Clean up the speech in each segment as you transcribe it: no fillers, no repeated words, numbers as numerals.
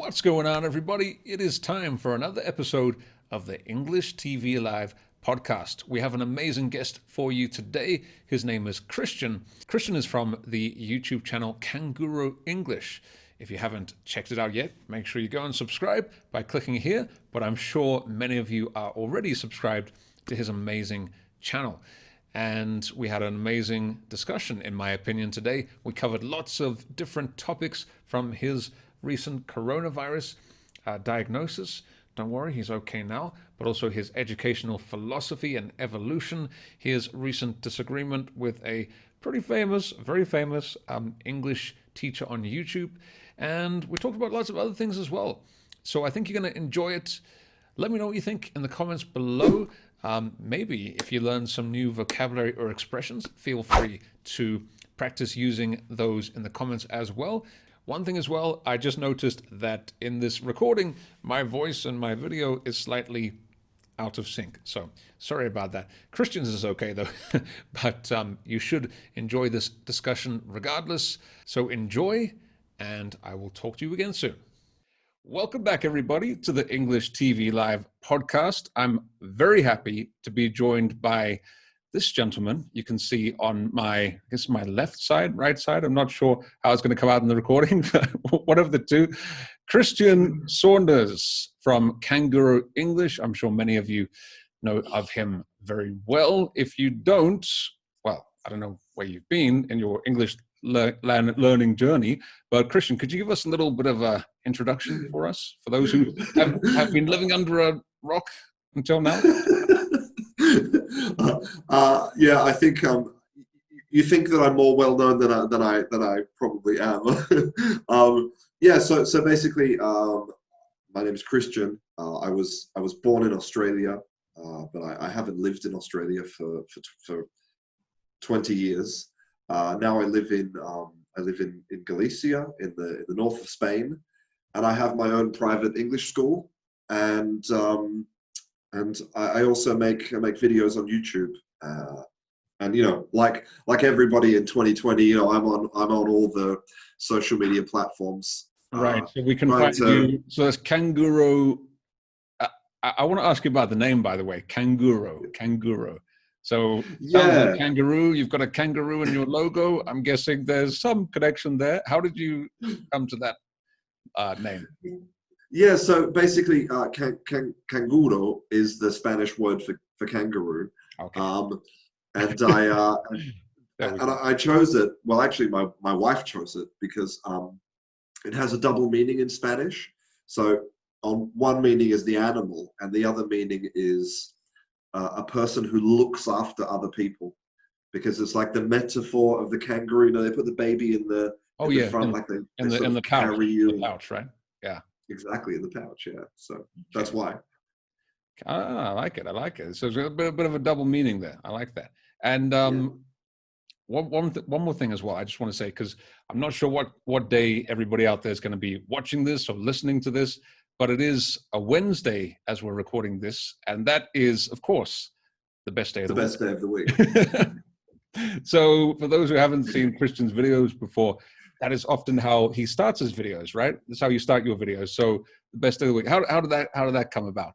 What's going on, everybody? It is time for another episode of the English TV Live podcast. We have an amazing guest for you today. His name is Christian. Christian is from the YouTube channel Canguro English. If you haven't checked it out yet, make sure you go and subscribe by clicking here. But I'm sure many of you are already subscribed to his amazing channel. And we had an amazing discussion, in my opinion, today. We covered lots of different topics from his recent coronavirus diagnosis. Don't worry, he's okay now. But also his educational philosophy and evolution, his recent disagreement with a pretty famous, very famous English teacher on YouTube. And we talked about lots of other things as well. So I think you're going to enjoy it. Let me know what you think in the comments below. Maybe if you learn some new vocabulary or expressions, feel free to practice using those in the comments as well. One thing as well, I just noticed that in this recording, my voice and my video is slightly out of sync. So sorry about that. Christian's is okay though, but you should enjoy this discussion regardless. So enjoy, and I will talk to you again soon. Welcome back, everybody, to the English TV Live podcast. I'm very happy to be joined by this gentleman. You can see on my left side, right side. I'm not sure how it's going to come out in the recording, but one of the two. Christian Saunders from Canguro English. I'm sure many of you know of him very well. If you don't, well, I don't know where you've been in your English learning journey, but Christian, could you give us a little bit of an introduction for us, for those who have been living under a rock until now? Yeah, I think you think that I'm more well known than I probably am. Yeah, so basically, my name is Christian. I was born in Australia, but I haven't lived in Australia for 20 years. Now I live in Galicia in the north of Spain, and I have my own private English school, and I also make videos on YouTube, and you know, like everybody in 2020, I'm on all the social media platforms. Right, so we can find you. So that's Canguro. I want to ask you about the name, by the way, Canguro. So sounds like kangaroo. You've got a kangaroo in your logo. I'm guessing there's some connection there. How did you come to that name? Yeah, so basically, canguro is the Spanish word for kangaroo. Okay. And I chose it. Well, actually, my wife chose it because it has a double meaning in Spanish. So on one meaning is the animal, and the other meaning is a person who looks after other people, because it's like the metaphor of the kangaroo. You know, they put the baby in the front, like they in the pouch, carry you. The pouch, right? Yeah. Exactly, in the pouch, yeah. So that's why. I like it. So there's a bit of a double meaning there. I like that. And one more thing as well, I just want to say, because I'm not sure what day everybody out there is going to be watching this or listening to this, but it is a Wednesday as we're recording this, and that is, of course, the best day of the week. The best day of the week. So for those who haven't seen Christian's videos before, that is often how he starts his videos, right? That's how you start your videos. So the best day of the week. How did that come about?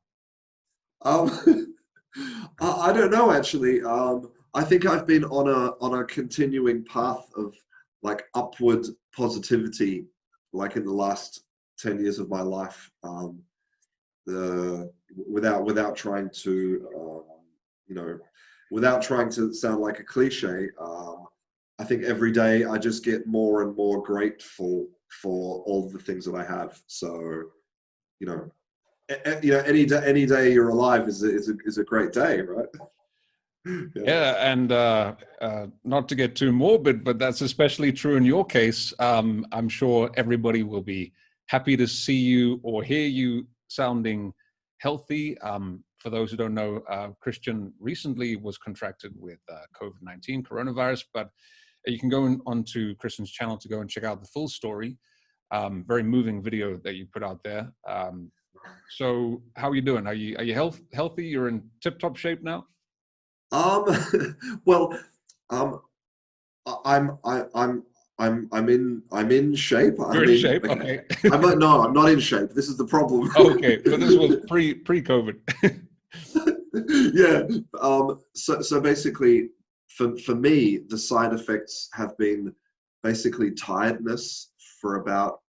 I don't know, actually. I think I've been on a continuing path of like upward positivity, like in the last 10 years of my life. Without trying to without trying to sound like a cliche. I think every day I just get more and more grateful for all the things that I have. So, any day you're alive is a great day, right? Yeah, and not to get too morbid, but that's especially true in your case. I'm sure everybody will be happy to see you or hear you sounding healthy. For those who don't know, Christian recently was contracted with COVID-19, coronavirus, but you can go onto Christian's channel to go and check out the full story. Very moving video that you put out there. So how are you doing? Are you healthy? You're in tip-top shape now? Well, I'm I'm in shape. I You're in mean, shape, okay. okay. No, I'm not in shape. This is the problem. Okay, but this was pre-COVID. Yeah. So basically, for me, the side effects have been basically tiredness for about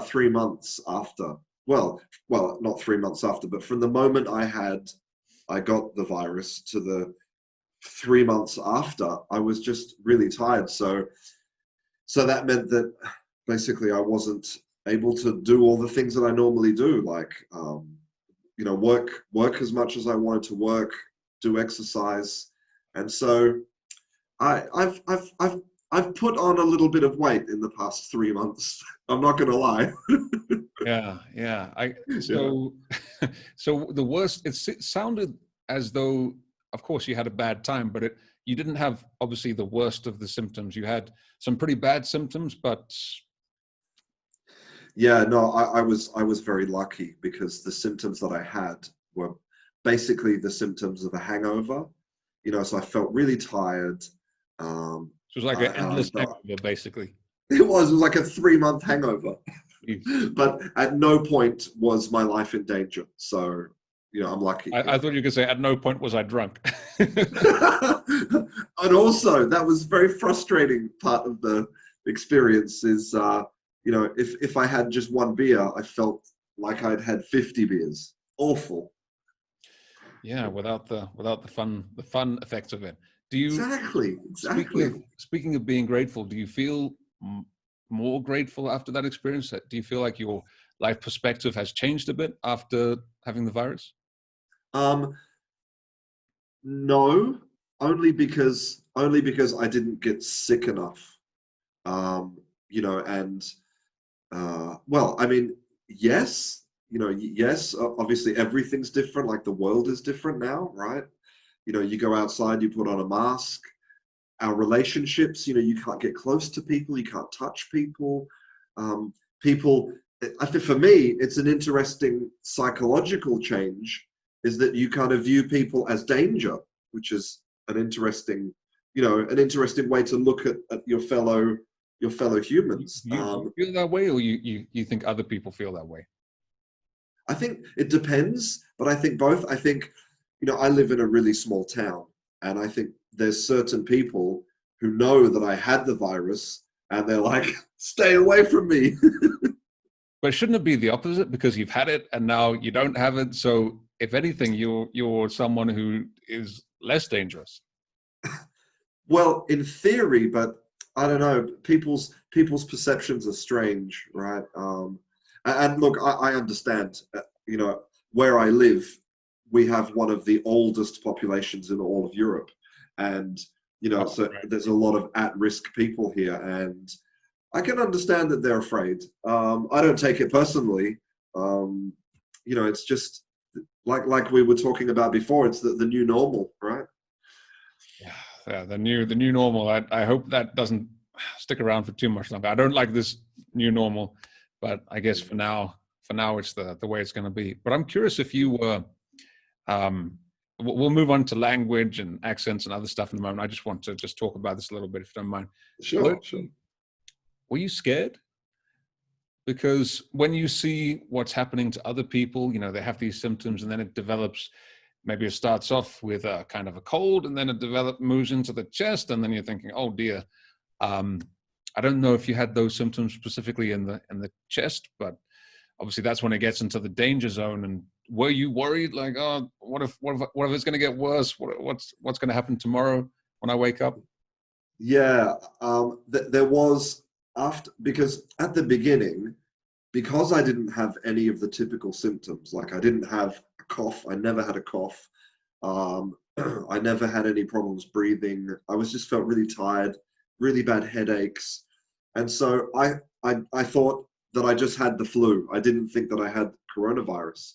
3 months after. Well, not 3 months after, but from the moment I got the virus to the 3 months after, I was just really tired. So that meant that basically I wasn't able to do all the things that I normally do, like work as much as I wanted to work, do exercise, and so I've put on a little bit of weight in the past 3 months. I'm not gonna lie. Yeah, yeah. Yeah. So so the worst. It sounded as though, of course, you had a bad time, but you didn't have obviously the worst of the symptoms. You had some pretty bad symptoms, but Yeah, no, I was very lucky because the symptoms that I had were basically the symptoms of a hangover. So I felt really tired. Um, it was like an I endless felt hangover, basically. it was like a 3 month hangover, Jeez. but at no point was my life in danger. So I'm lucky. I thought you could say, at no point was I drunk. And also, that was very frustrating part of the experience. Is if I had just one beer, I felt like I'd had 50 beers. Awful. Yeah, without the fun effects of it. Do you Exactly. speaking of Exactly. speaking of being grateful, do you feel more grateful after that experience? Do you feel like your life perspective has changed a bit after having the virus? Um, no, only because I didn't get sick enough. And well, I mean, yes, yes, obviously everything's different. Like the world is different now, right? You go outside, you put on a mask. Our relationships, you can't get close to people, you can't touch people. Um, people, I think for me, it's an interesting psychological change, is that you kind of view people as danger, which is an interesting way to look at your fellow humans. You feel that way, or you think other people feel that way? I think it depends, but I think both. I think, I live in a really small town, and I think there's certain people who know that I had the virus, and they're like, stay away from me. But shouldn't it be the opposite, because you've had it and now you don't have it? So if anything, you're someone who is less dangerous. Well, in theory, but I don't know. People's perceptions are strange, right? And look, I understand. Where I live, we have one of the oldest populations in all of Europe, and Oh, so right. there's a lot of at-risk people here, and I can understand that they're afraid. I don't take it personally. Um, it's just like we were talking about before. It's the new normal, right? Yeah, yeah, the new normal. I hope that doesn't stick around for too much longer. I don't like this new normal, but I guess for now it's the way it's going to be. But I'm curious if you were. Um, we'll move on to language and accents and other stuff in a moment. I just want to just talk about this a little bit, if you don't mind. Were, Sure, sure. were you scared? Because when you see what's happening to other people, they have these symptoms and then it develops. Maybe it starts off with a kind of a cold, and then it moves into the chest, and then you're thinking, "Oh dear." Um, I don't know if you had those symptoms specifically in the chest, but obviously that's when it gets into the danger zone. And were you worried, like, "Oh, what if it's going to get worse? What's going to happen tomorrow when I wake up?" Yeah, there was, after, because at the beginning, because I didn't have any of the typical symptoms, like I didn't have a cough, I never had a cough, I never had any problems breathing. I was just felt really tired, really bad headaches, and so I thought that I just had the flu. I didn't think that I had coronavirus.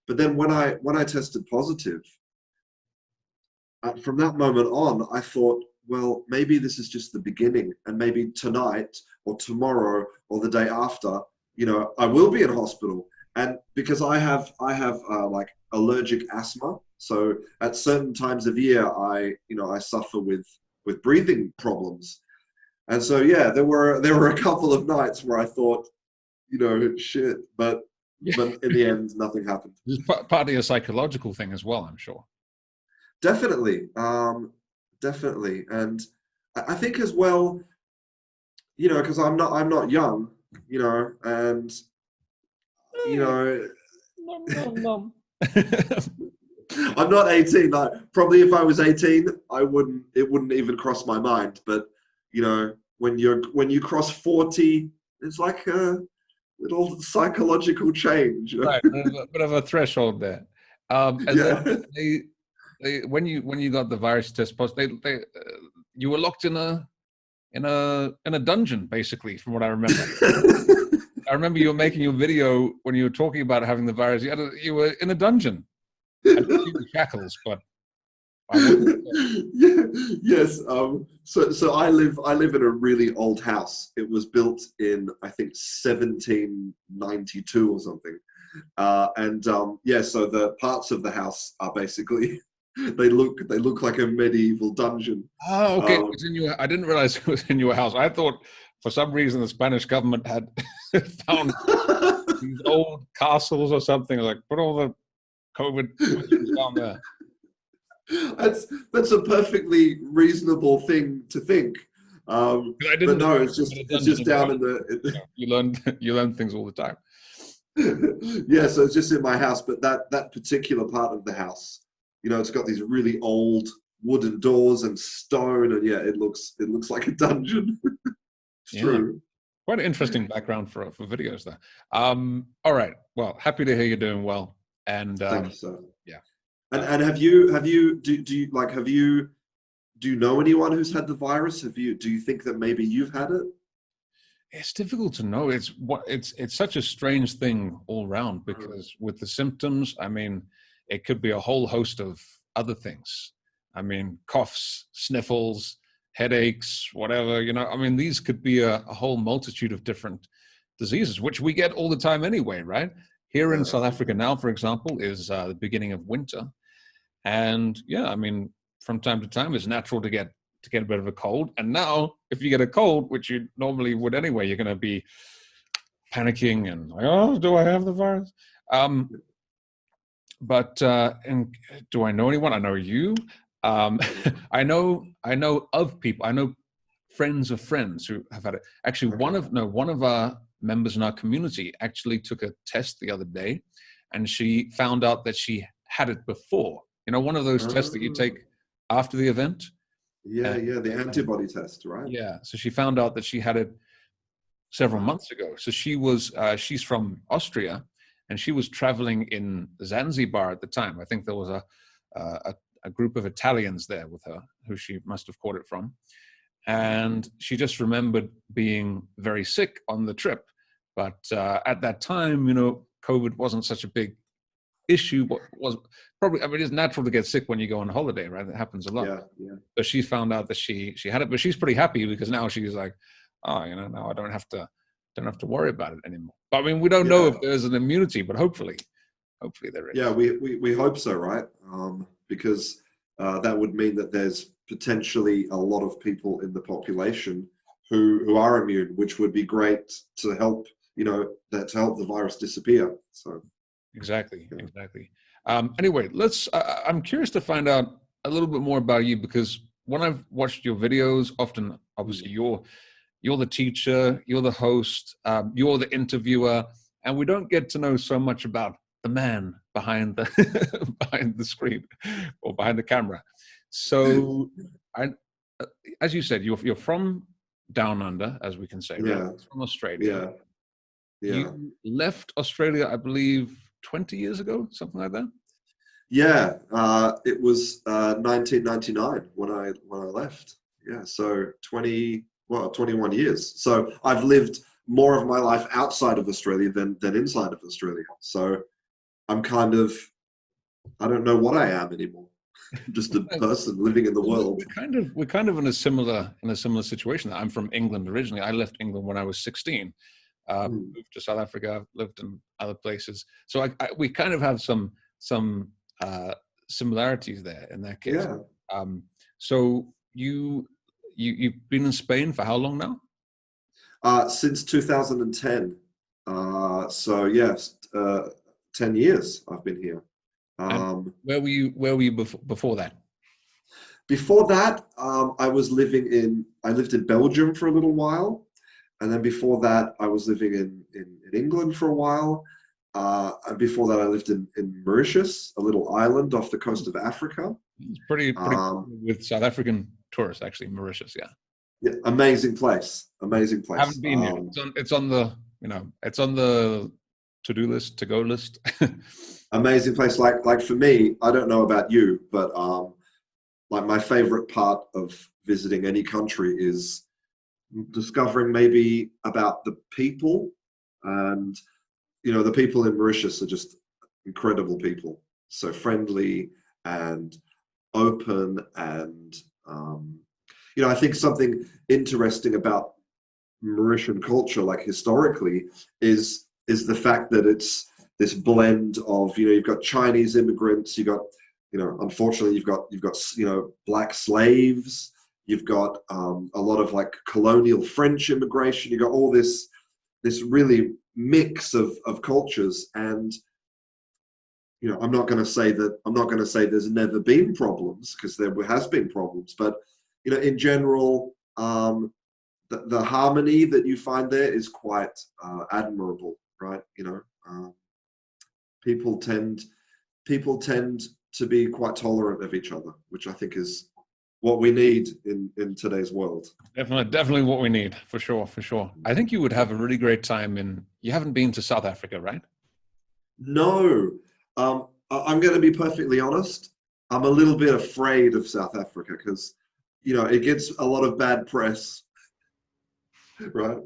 But then when I tested positive, from that moment on, I thought, well, maybe this is just the beginning, and maybe tonight or tomorrow or the day after, I will be in hospital. And because I have like allergic asthma, so at certain times of year, I suffer with breathing problems. And so yeah, there were a couple of nights where I thought, shit, Yeah, but in the end, nothing happened. it's partly a psychological thing as well, I'm sure. Definitely, definitely, and I think as well, because I'm not young, and you Hey, know, nom, nom, nom. I'm not 18. Like, probably if I was 18, it wouldn't even cross my mind. But when you cross 40, it's like a little psychological change. Right, a bit of a threshold there. And then Yeah. when you got the virus test positive, you were locked in a dungeon, basically, from what I remember. I remember you were making your video when you were talking about having the virus. You were in a dungeon. I didn't see the shackles, but I wasn't. Yeah, yes. So I live in a really old house. It was built in, I think, 1792 or something. And yeah, so the parts of the house are basically they look like a medieval dungeon. Oh, okay. Um, It's in your. I didn't realize it was in your house. I thought for some reason the Spanish government had found these old castles or something. Like put all the COVID questions down there. that's a perfectly reasonable thing to think. I But didn't know no, you it's were just in a it's dungeon just in your down house. in the You learn you learn things all the time. yeah, so it's just in my house, but that particular part of the house, it's got these really old wooden doors and stone, and yeah, it looks like a dungeon. It's Yeah, true. quite an interesting background for videos there. All right. Well, happy to hear you're doing well. And Thank you, sir. yeah, And uh, and have you do you know anyone who's had the virus? Do you think that maybe you've had it? it's difficult to know. It's such a strange thing all round Mm. because with the symptoms, I mean, it could be a whole host of other things. I mean, coughs, sniffles, headaches, whatever. I mean, these could be a whole multitude of different diseases, which we get all the time anyway, right? Here in Yeah, South Africa now, for example, is the beginning of winter. And yeah, I mean, from time to time, it's natural to get a bit of a cold. And now, if you get a cold, which you normally would anyway, you're going to be panicking and like, oh, do I have the virus? Um, but and do I know anyone? I know you. I know of people. I know friends of friends who have had it. Actually, okay. one of our members in our community actually took a test the other day, and she found out that she had it before. One of those tests that you take Oh, after the event. yeah, And, yeah, the antibody test, right? yeah, so she found out that she had it several Wow. months ago. So she's from Austria, and she was traveling in Zanzibar at the time. I think there was a group of Italians there with her who she must have caught it from, and she just remembered being very sick on the trip. But at that time, COVID wasn't such a big issue. What was probably, I mean, it's natural to get sick when you go on holiday, right? It happens a lot. Yeah, yeah, So she found out that she had it, but she's pretty happy because now she's like, oh, now I don't have to worry about it anymore. But I mean, we don't know yeah, if there's an immunity, but hopefully there yeah. is. We hope so, right? Because that would mean that there's potentially a lot of people in the population who are immune, which would be great to help, to help the virus disappear. So, Exactly, yeah. exactly. Anyway, I'm curious to find out a little bit more about you because when I've watched your videos, often, Mm. obviously, you're the teacher, you're the host, you're the interviewer, and we don't get to know so much about the man behind the behind the screen or behind the camera. So, I, uh, as you said, you're from down under, as we can say, right? Yeah, From Australia. yeah, yeah. You left Australia, I believe, 20 years ago, something like that. Yeah, it was 1999 when I left. Yeah, so 21 years. So I've lived more of my life outside of Australia than inside of Australia. So I'm kind of, I don't know what I am anymore. Just a person living in the Well, world. we're kind of in a similar situation. I'm from England originally. I left England when I was 16. Hmm. Moved to South Africa, lived in other places. So we kind of have some similarities there in that case. Yeah. Um, so you've been in Spain for how long now? Since 2010. So yes, 10 years I've been here. And Um, where were you before that? Before that, I lived in Belgium for a little while. And then before that, I was living in England for a while. And before that, I lived in Mauritius, a little island off the coast of Africa. It's pretty Um, with South African tourists, actually, Mauritius. Yeah, yeah, amazing place, amazing I haven't place. been yet. It's on the it's on the to-do list, to-go list. Amazing place. Like for me, I don't know about you, but like my favorite part of visiting any country is discovering maybe about the people. And the people in Mauritius are just incredible people, so friendly and open. And I think something interesting about Mauritian culture, like historically, is the fact that it's this blend of, you've got Chinese immigrants, you got, unfortunately you've got black slaves, you've got a lot of like colonial French immigration, you've got all this really mix of cultures. And I'm not going to say there's never been problems, because there has been problems, but in general, the harmony that you find there is quite admirable, right? People tend to be quite tolerant of each other, which I think is what we need in today's world. Definitely what we need, for sure, for sure. I think you would have a really great time you haven't been to South Africa, right? No, I'm going to be perfectly honest. I'm a little bit afraid of South Africa because, it gets a lot of bad press, right?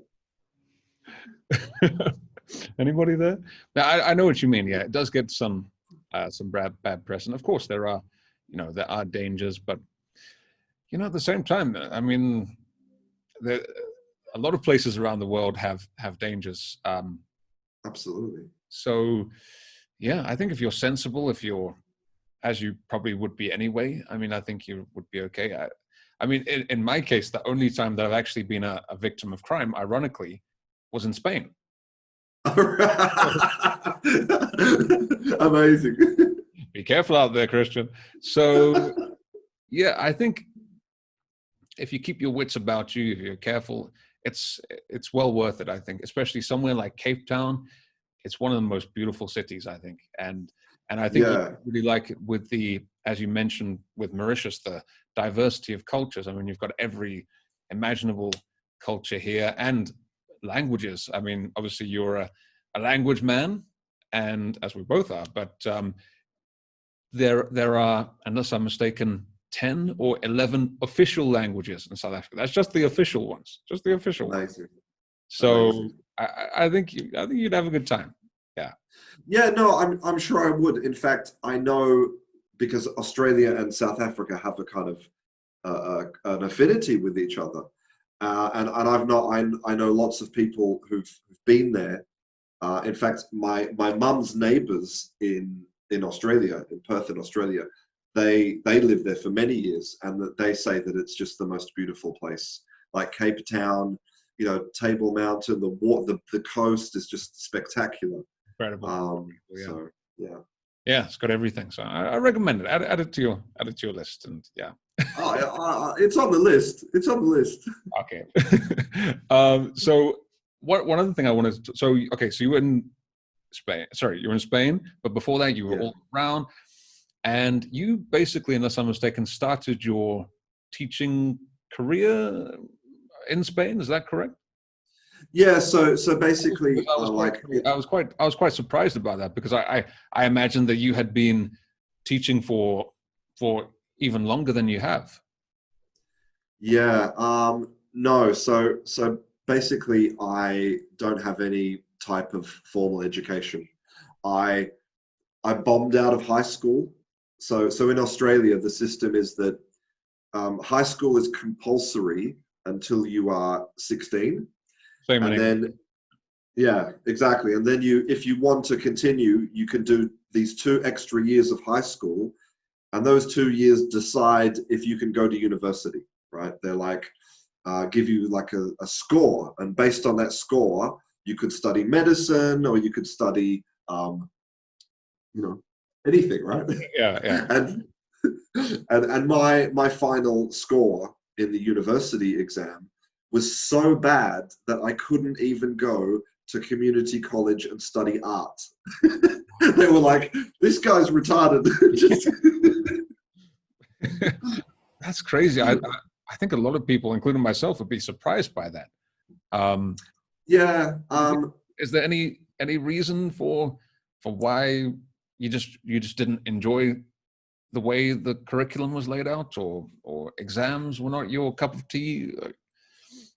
Anybody there? Now, I know what you mean. Yeah, it does get some bad press, and of course there are dangers, but at the same time, I mean, a lot of places around the world have dangers. Absolutely. So, yeah, I think if you're sensible, as you probably would be anyway, I mean, I think you would be okay. I mean, in my case, the only time that I've actually been a victim of crime, ironically, was in Spain. Amazing. Be careful out there, Christian. So, yeah, I think if you keep your wits about you, if you're careful, it's well worth it, I think, especially somewhere like Cape Town. It's one of the most beautiful cities, I think. And I think you really like it with as you mentioned, with Mauritius, the diversity of cultures. I mean, you've got every imaginable culture here, and languages. I mean, obviously you're a language man, and as we both are, but there are, unless I'm mistaken, 10 or 11 official languages in South Africa. That's just the official ones, Amazing. So Amazing. I think you'd have a good time. Yeah. Yeah, no, I'm sure I would. In fact, I know, because Australia and South Africa have a kind of an affinity with each other, and I know lots of people who've been there. In fact, my mum's neighbours in Australia, in Perth, in Australia, they lived there for many years, and that they say that it's just the most beautiful place. Like Cape Town, Table Mountain, the coast is just spectacular. Incredible. Yeah. So yeah. Yeah, it's got everything. So I recommend it. Add it to your list, and yeah. It's on the list. It's on the list. Okay. So one other thing I wanted to, so you were in Spain. Sorry, you were in Spain, but before that you were all around, and you basically, unless I'm mistaken, started your teaching career in Spain. Is that correct? Yeah. So basically, I was quite surprised about that, because I imagined that you had been teaching for even longer than you have. Yeah. No. So basically, I don't have any type of formal education. I bombed out of high school. So in Australia, the system is that high school is compulsory until you are 16. Same and then yeah, exactly. And then if you want to continue, you can do these 2 extra years of high school, and those 2 years decide if you can go to university. right? They're like, give you like a score, and based on that score, you could study medicine or you could study, anything, right? Yeah, yeah. and and my final score in the university exam was so bad that I couldn't even go to community college and study art. They were like, "This guy's retarded." Just That's crazy. I think a lot of people, including myself, would be surprised by that. yeah. Is there any reason for why you just didn't enjoy the way the curriculum was laid out, or exams were not your cup of tea?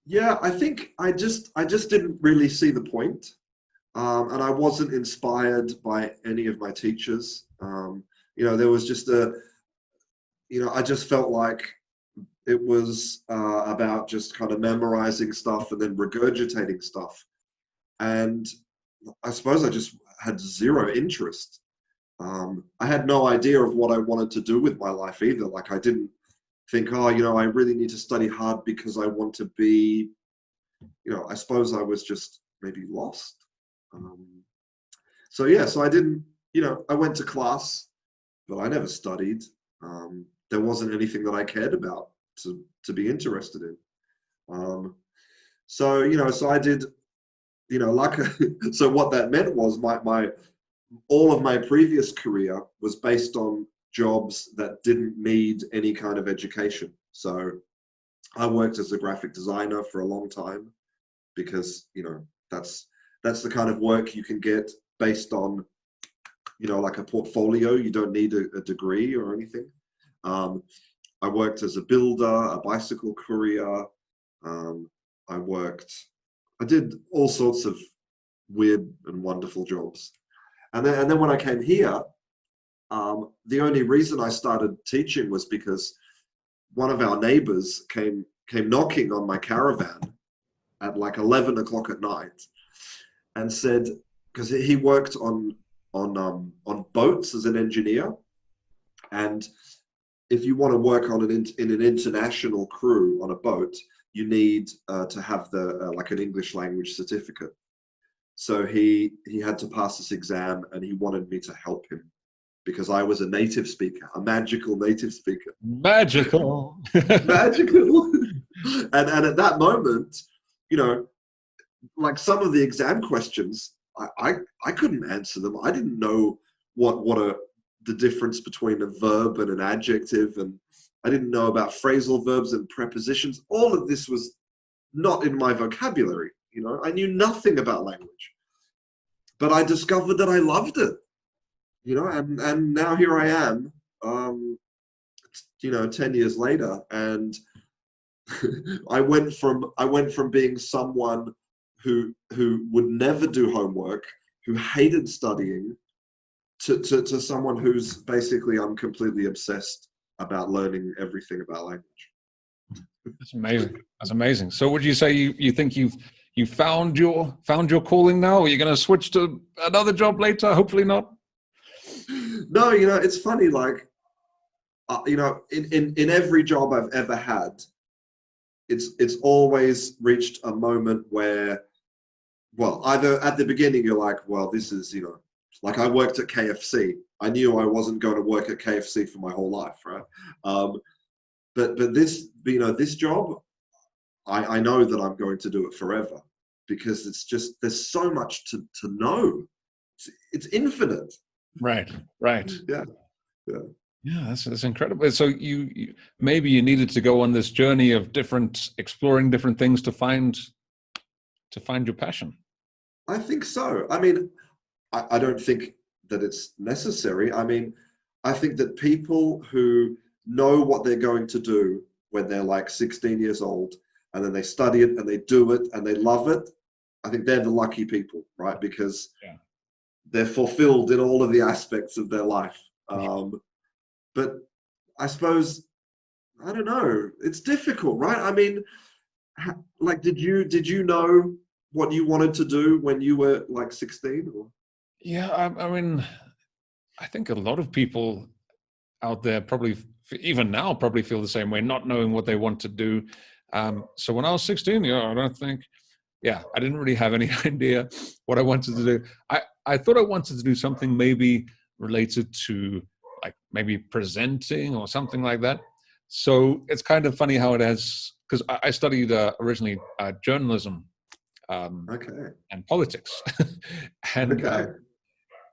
Yeah, I think I just didn't really see the point, and I wasn't inspired by any of my teachers. There was just I just felt like it was about just kind of memorizing stuff and then regurgitating stuff, and I suppose I just had zero interest. I had no idea of what I wanted to do with my life either. Like I didn't think, I really need to study hard because I want to be, I suppose I was just maybe lost. So I didn't, I went to class, but I never studied. There wasn't anything that I cared about to be interested in. So I did, so what that meant was all of my previous career was based on jobs that didn't need any kind of education. So I worked as a graphic designer for a long time because, that's the kind of work you can get based on, like a portfolio. You don't need a degree or anything. I worked as a builder, a bicycle courier. I did all sorts of weird and wonderful jobs. And then when I came here, the only reason I started teaching was because one of our neighbors came knocking on my caravan at like 11 o'clock at night and said, because he worked on boats as an engineer, and if you want to work on in an international crew on a boat, you need to have like an English language certificate. So he had to pass this exam, and he wanted me to help him because I was a native speaker, a magical native speaker. Magical. Magical. And at that moment, like some of the exam questions, I couldn't answer them. I didn't know what the difference between a verb and an adjective, and I didn't know about phrasal verbs and prepositions. All of this was not in my vocabulary. I knew nothing about language, but I discovered that I loved it. And now here I am, 10 years later, and I went from being someone who would never do homework, who hated studying, to someone who's basically, I'm completely obsessed about learning everything about language. That's amazing. That's amazing. So would you say you think you found your calling now, or you're going to switch to another job later? Hopefully not. No, it's funny, like, in every job I've ever had, it's always reached a moment where, well, either at the beginning you're like, well, this is, like I worked at KFC. I knew I wasn't going to work at KFC for my whole life, right? But this, this job, I know that I'm going to do it forever because it's just, there's so much to know. It's infinite. Right. Yeah. Yeah, that's incredible. So you maybe you needed to go on this journey of exploring different things to find your passion. I think so. I mean, I don't think that it's necessary. I mean, I think that people who know what they're going to do when they're like 16 years old, and then they study it and they do it and they love it, I think they're the lucky people, right? Because they're fulfilled in all of the aspects of their life. But I suppose, I don't know, it's difficult, right? I mean, like, did you know what you wanted to do when you were like 16? Or? Yeah, I mean, I think a lot of people out there probably even now probably feel the same way, not knowing what they want to do. So when I was 16, I don't think, I didn't really have any idea what I wanted to do. I thought I wanted to do something maybe related to like maybe presenting or something like that. So it's kind of funny how it has, because I studied originally journalism Okay. and politics, and Okay.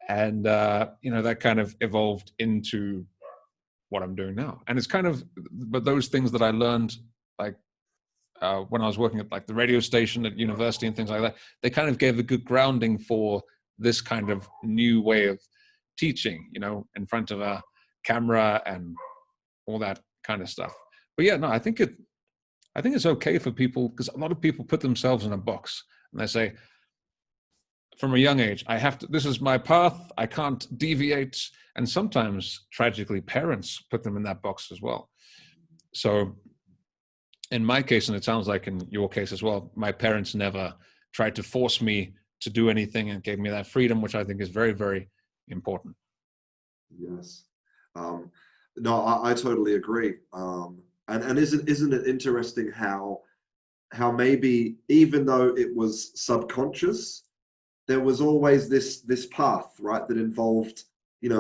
that kind of evolved into what I'm doing now. And it's kind of, but those things that I learned, like when I was working at like the radio station at university and things like that, they kind of gave a good grounding for this kind of new way of teaching, in front of a camera and all that kind of stuff. But yeah, no, I think it's okay for people, because a lot of people put themselves in a box and they say, from a young age, I have to, this is my path, I can't deviate. And sometimes tragically parents put them in that box as well. So in my case, and it sounds like in your case as well, my parents never tried to force me to do anything and gave me that freedom, which I think is very, very important. Yes. No, I totally agree. And isn't it interesting how maybe even though it was subconscious, there was always this path, right, that involved,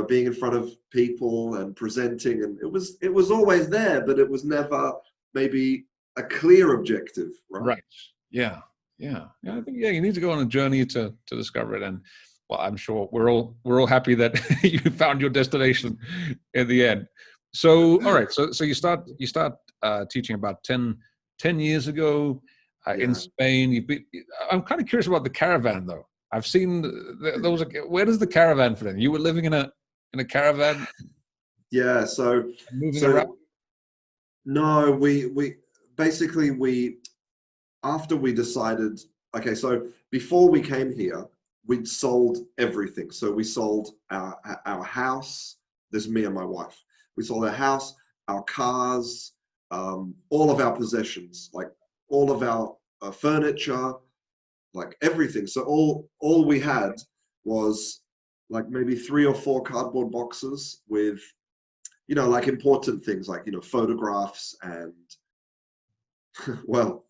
being in front of people and presenting, and it was always there, but it was never maybe a clear objective, right? Right. Yeah. I think you need to go on a journey to discover it. And well, I'm sure we're all happy that you found your destination in the end. So all right, so you start teaching about 10 years ago in Yeah. Spain. I'm kind of curious about the caravan though. I've seen there was where does the caravan fit in? You were living in a caravan Yeah. moving So around? no, we basically after we decided, okay, so before we came here, we'd sold everything. So we sold our house. This is me and my wife. We sold our house, our cars, all of our possessions, like all of our furniture, like everything. So all we had was like maybe 3 or 4 cardboard boxes with, like important things like, photographs and well,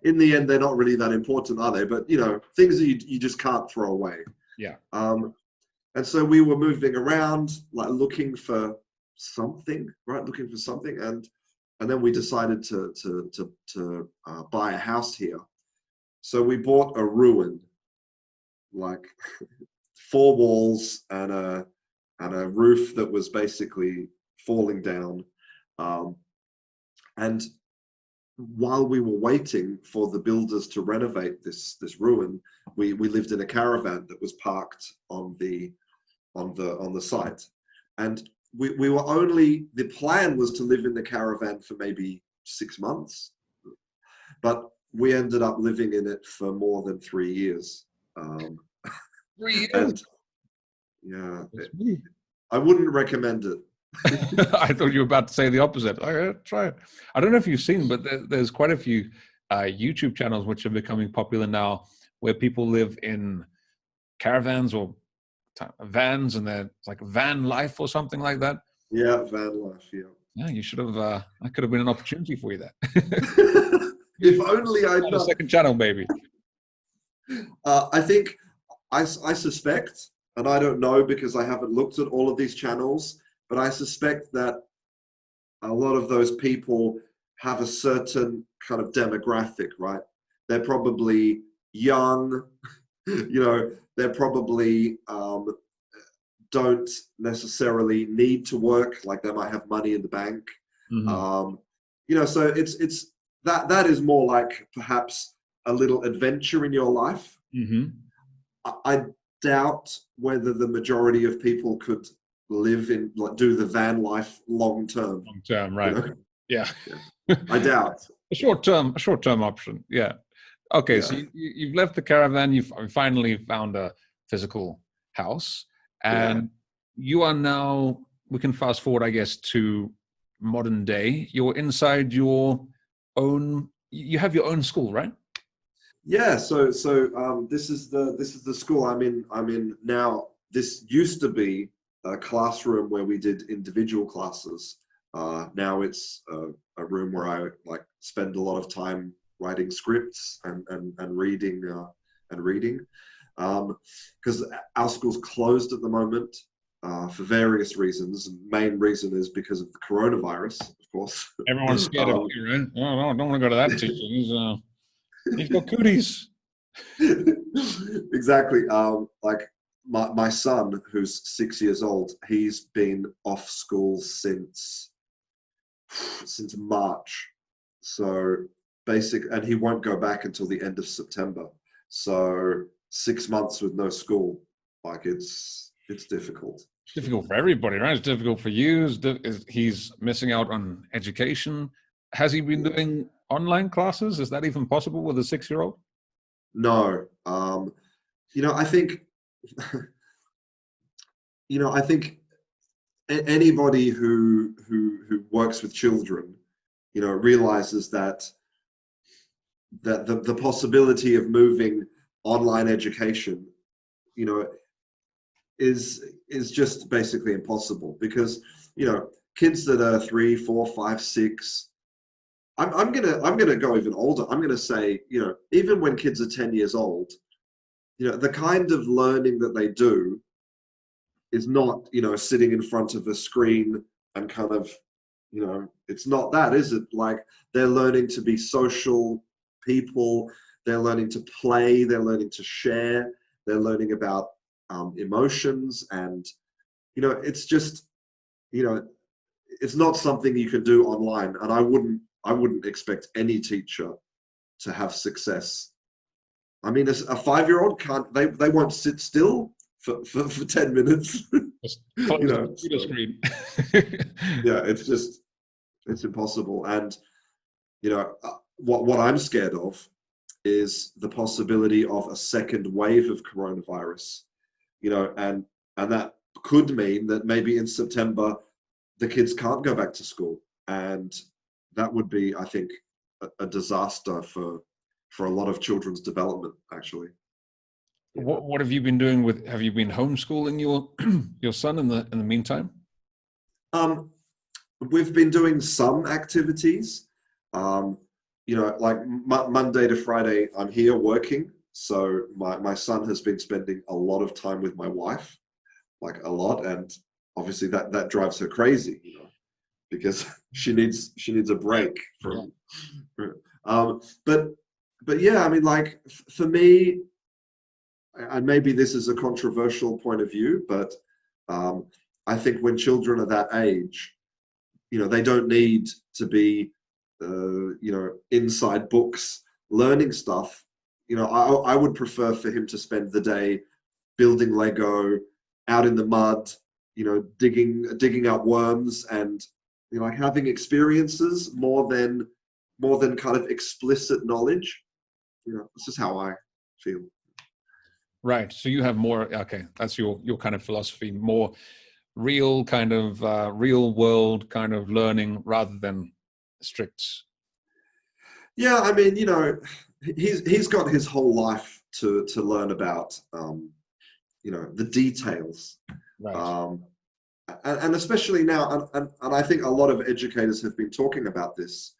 in the end, they're not really that important, are they? But things that you just can't throw away. Yeah. And so we were moving around, like looking for something, right? Looking for something, and then we decided to buy a house here. So we bought a ruin, like 4 walls and a roof that was basically falling down, and while we were waiting for the builders to renovate this ruin, we lived in a caravan that was parked on the site, and we were only, the plan was to live in the caravan for maybe 6 months, but we ended up living in it for more than 3 years. 3 years. And yeah, I wouldn't recommend it. I thought you were about to say the opposite. Try it. I don't know if you've seen, but there's quite a few YouTube channels which are becoming popular now, where people live in caravans or vans, and they're like van life or something like that. Yeah, van life. Yeah. Yeah, you should have. That could have been an opportunity for you there. If only I'd On a not. second channel, maybe. I think I suspect, and I don't know because I haven't looked at all of these channels, but I suspect that a lot of those people have a certain kind of demographic, right? They're probably young, they're probably don't necessarily need to work, like they might have money in the bank. Mm-hmm. So it's that is more like perhaps a little adventure in your life. Mm-hmm. I doubt whether the majority of people could live in, like, do the van life long term. Long term, right? Yeah. I doubt. A short term option. Yeah. Okay, Yeah. so you've left the caravan. You've finally found a physical house, Yeah. and you are now. We can fast forward, I guess, to modern day. You're inside your own. You have your own school, right? Yeah. So this is the school I'm in now. This used to be a classroom where we did individual classes. Now it's a room where I like spend a lot of time writing scripts and reading because our school's closed at the moment for various reasons. The main reason is because of the coronavirus, of course. Everyone's scared of you, right? Oh, no, I don't want to go to that teacher. He's got cooties. Exactly. Like my son, who's 6 years old, he's been off school since March. So and he won't go back until the end of September. So 6 months with no school, like it's difficult. It's difficult for everybody, right? It's difficult for you. He's missing out on education. Has he been doing online classes? Is that even possible with a 6-year-old? No. I think, I think anybody who works with children, realizes that the possibility of moving online education, is just basically impossible because, kids that are 3, 4, 5, 6. I'm gonna go even older. I'm gonna say, even when kids are 10 years old, the kind of learning that they do is not, sitting in front of a screen and kind of, it's not that, is it? Like they're learning to be social people, they're learning to play, they're learning to share, they're learning about emotions, and it's just, it's not something you can do online, and I wouldn't expect any teacher to have success. I mean, a 5-year-old can't, they won't sit still for 10 minutes. Just close the computer screen. Yeah, it's impossible. And what I'm scared of is the possibility of a second wave of coronavirus. And that could mean that maybe in September the kids can't go back to school, and that would be, I think, a disaster for a lot of children's development, actually. What have you been doing have you been homeschooling your son in the meantime? We've been doing some activities. Like Monday to Friday, I'm here working. So my son has been spending a lot of time with my wife, like a lot, and obviously that drives her crazy, because she needs a break from. But yeah, I mean, like for me, and maybe this is a controversial point of view, but I think when children are that age, they don't need to be, inside books learning stuff. I would prefer for him to spend the day building Lego, out in the mud, digging out worms, and like having experiences more than kind of explicit knowledge. This is how I feel. Right. So you have more, okay, that's your kind of philosophy, more real kind of real world kind of learning rather than strict. Yeah, I mean, he's got his whole life to learn about, the details. Right. And especially now, and I think a lot of educators have been talking about this.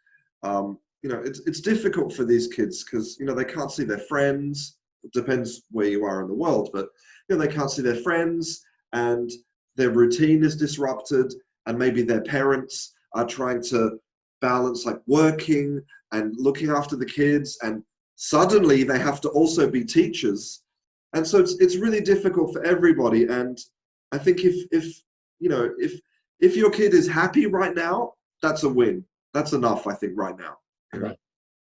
It's difficult for these kids because, they can't see their friends. It depends where you are in the world, but, they can't see their friends, and their routine is disrupted, and maybe their parents are trying to balance like working and looking after the kids, and suddenly they have to also be teachers. And so it's really difficult for everybody. And I think if your kid is happy right now, that's a win. That's enough, I think, right now. Right.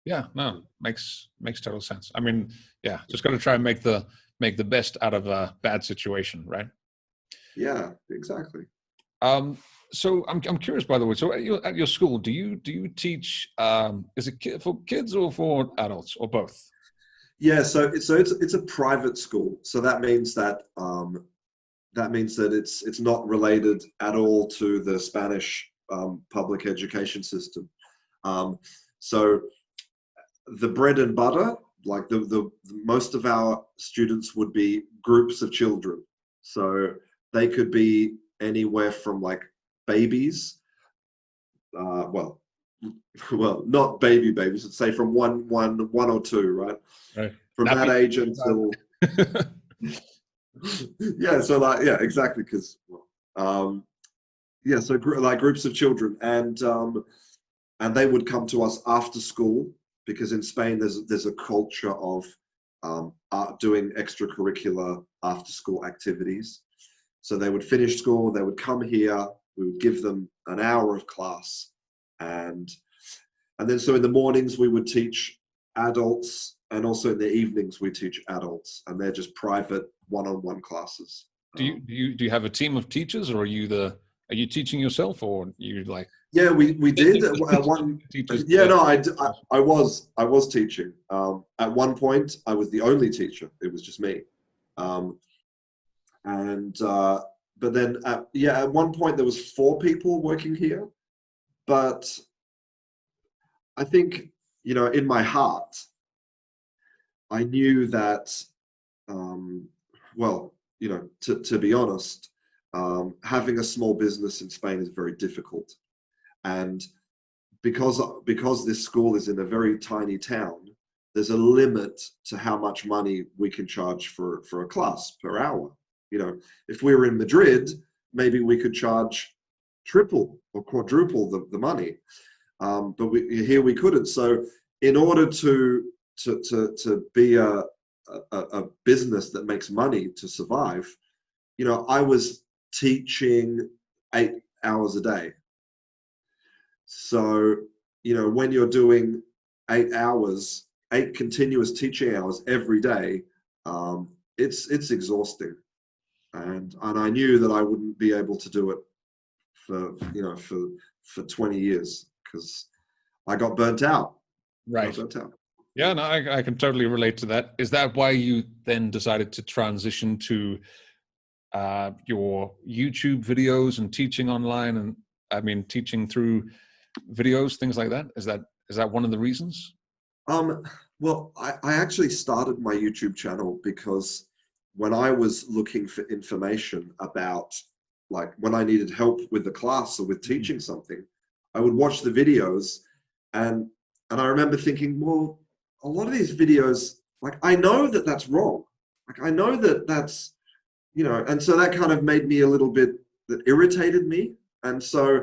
Yeah, no, makes total sense. I mean, yeah, just got to try and make the best out of a bad situation, right? Yeah, exactly. So I'm curious, by the way. So at your school, do you teach? Is it for kids or for adults or both? Yeah, so it's a private school, so that means that it's not related at all to the Spanish public education system. So the bread and butter, like the most of our students would be groups of children. So they could be anywhere from like babies well, well, not babies. Let's say from one or two, right? Right. From that Nappy. age until yeah. So like yeah, exactly. Because yeah, so like groups of children, and they would come to us after school because in Spain there's a culture of doing extracurricular after school activities. So they would finish school, they would come here, we would give them an hour of class, and then so in the mornings we would teach adults, and also in the evenings we teach adults, and they're just private one-on-one classes. Do you have a team of teachers, or are you teaching yourself, or you like? Yeah, we did at one. Teachers. Yeah, no, I was teaching. At one point, I was the only teacher. It was just me, and but then at one point there was 4 people working here. But I think in my heart, I knew that well, to be honest, having a small business in Spain is very difficult, and because this school is in a very tiny town, there's a limit to how much money we can charge for a class per hour. If we were in Madrid, maybe we could charge triple or quadruple the money, but here we couldn't. So in order to be a business that makes money to survive, I was teaching 8 hours a day. So, when you're doing 8 hours, 8 continuous teaching hours every day, it's exhausting. And I knew that I wouldn't be able to do it for 20 years because I got burnt out. Right. Yeah, no, I can totally relate to that. Is that why you then decided to transition to your YouTube videos and teaching online, and I mean teaching through videos, things like that? Is that one of the reasons? Well, I actually started my YouTube channel because when I was looking for information about, like, when I needed help with the class or with teaching something, I would watch the videos, and I remember thinking, well, a lot of these videos, like, I know that that's wrong. Like, I know that that's, and so that kind of made me a little bit, that irritated me. And so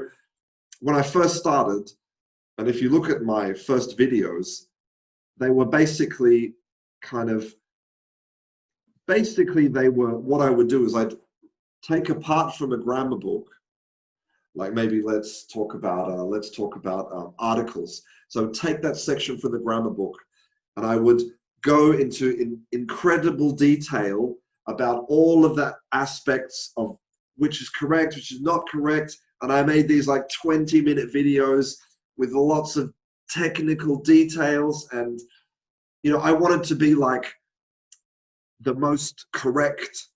when I first started, and if you look at my first videos, they were basically they were, what I would do is I'd take apart from a grammar book, like maybe let's talk about articles. So take that section from the grammar book, and I would go into incredible detail about all of the aspects of which is correct, which is not correct. And I made these like 20-minute videos with lots of technical details, and I wanted to be like the most correct,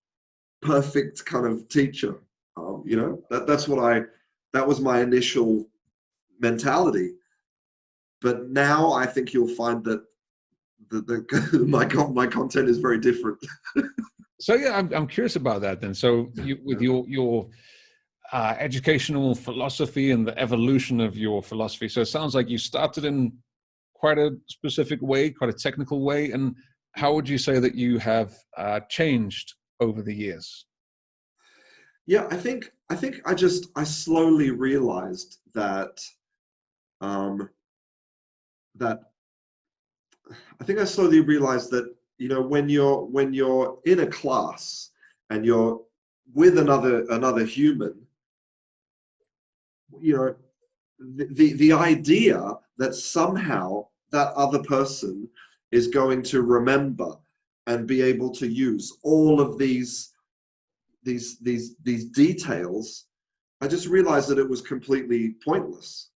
perfect kind of teacher. That was my initial mentality. But now I think you'll find that my content is very different. So yeah, I'm curious about that then. So with your educational philosophy and the evolution of your philosophy. So it sounds like you started in quite a specific way, quite a technical way. And how would you say that you have changed over the years? Yeah, I think I slowly realized that that I think I slowly realized that when you're in a class and you're with another human, the idea that somehow that other person is going to remember and be able to use all of these details, I just realized that it was completely pointless.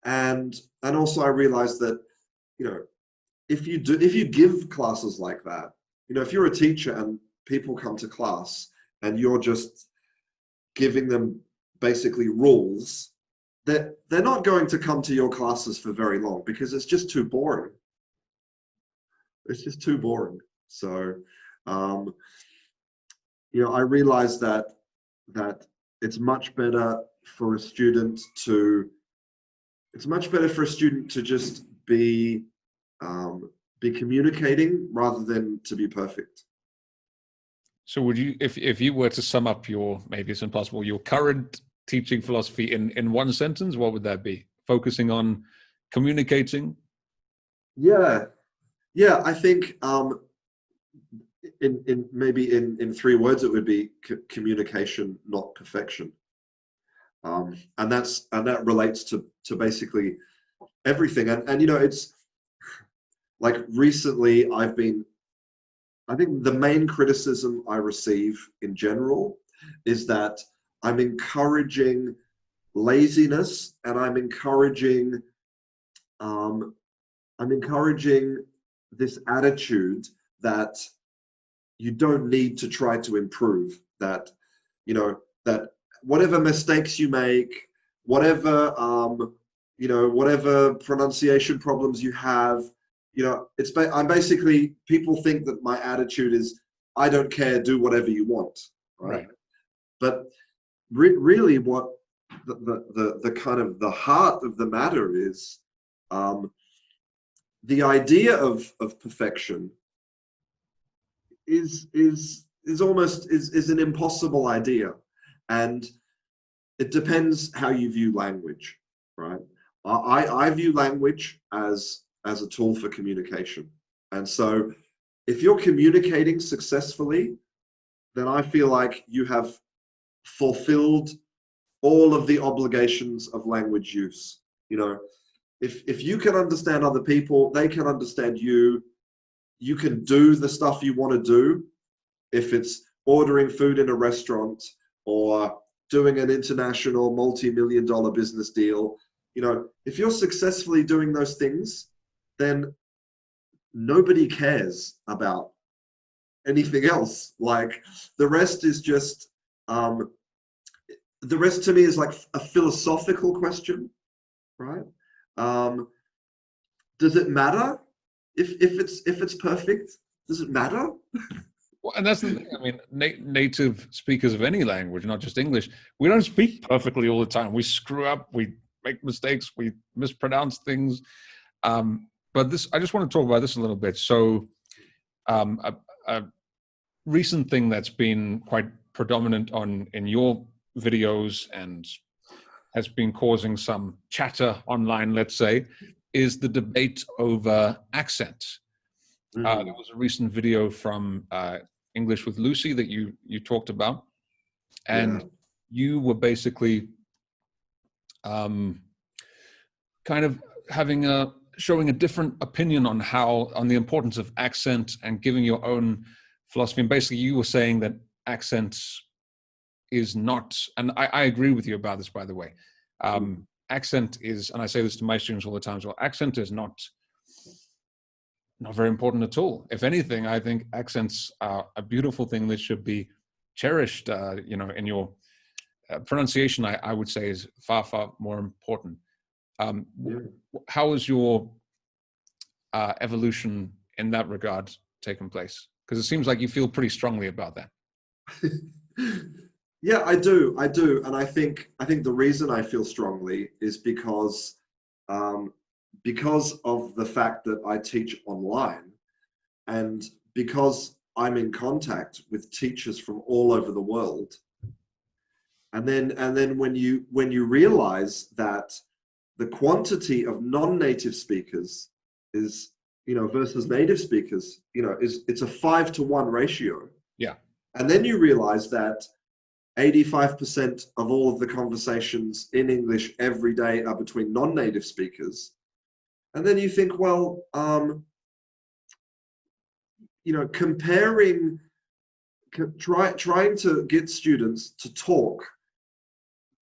And also I realized that if you give classes like that, if you're a teacher and people come to class and you're just giving them basically rules, that they're not going to come to your classes for very long because it's just too boring. It's just too boring. So I realized that it's much better for a student to it's much better for a student to just be communicating rather than to be perfect. So would you, if you were to sum up your, maybe it's impossible, your current teaching philosophy in one sentence, what would that be? Focusing on communicating? Yeah, yeah. I think in maybe in 3 words, it would be communication, not perfection. And that relates to basically everything. And you know, it's like recently I think the main criticism I receive in general is that I'm encouraging laziness, and um, I'm encouraging this attitude that you don't need to try to improve. That that whatever mistakes you make, whatever whatever pronunciation problems you have, I'm basically, people think that my attitude is, I don't care, do whatever you want, right? Right. But really, what the kind of the heart of the matter is, the idea of perfection is almost is an impossible idea, and it depends how you view language, right? I view language as a tool for communication, and so if you're communicating successfully, then I feel like you have fulfilled all of the obligations of language use. You know, if you can understand other people, they can understand you. You can do the stuff you want to do. If it's ordering food in a restaurant or doing an international multi-million-dollar business deal, if you're successfully doing those things, then nobody cares about anything else. Like, the rest is just, the rest to me is like a philosophical question, right? Does it matter if it's perfect? Does it matter? Well, and that's the thing. I mean, native speakers of any language, not just English, we don't speak perfectly all the time. We screw up, we make mistakes, we mispronounce things. But this, I just want to talk about this a little bit. So, a recent thing that's been quite predominant in your videos and has been causing some chatter online, let's say, is the debate over accent. There was a recent video from English with Lucy that you talked about, and Yeah. you were basically kind of showing a different opinion on the importance of accent and giving your own philosophy. And basically, you were saying that accents is not, and I agree with you about this, by the way. Accent is, and I say this to my students all the time as well, accent is not very important at all. If anything, I think accents are a beautiful thing that should be cherished. In your pronunciation, I would say is far, far more important. How has your evolution in that regard taken place? Because it seems like you feel pretty strongly about that. Yeah, I do, and I think the reason I feel strongly is because of the fact that I teach online, and because I'm in contact with teachers from all over the world. And then when you realize that the quantity of non-native speakers is, versus native speakers, it's a 5-to-1 ratio. Yeah. And then you realize that 85% of all of the conversations in English every day are between non-native speakers. And then you think, well, trying to get students to talk,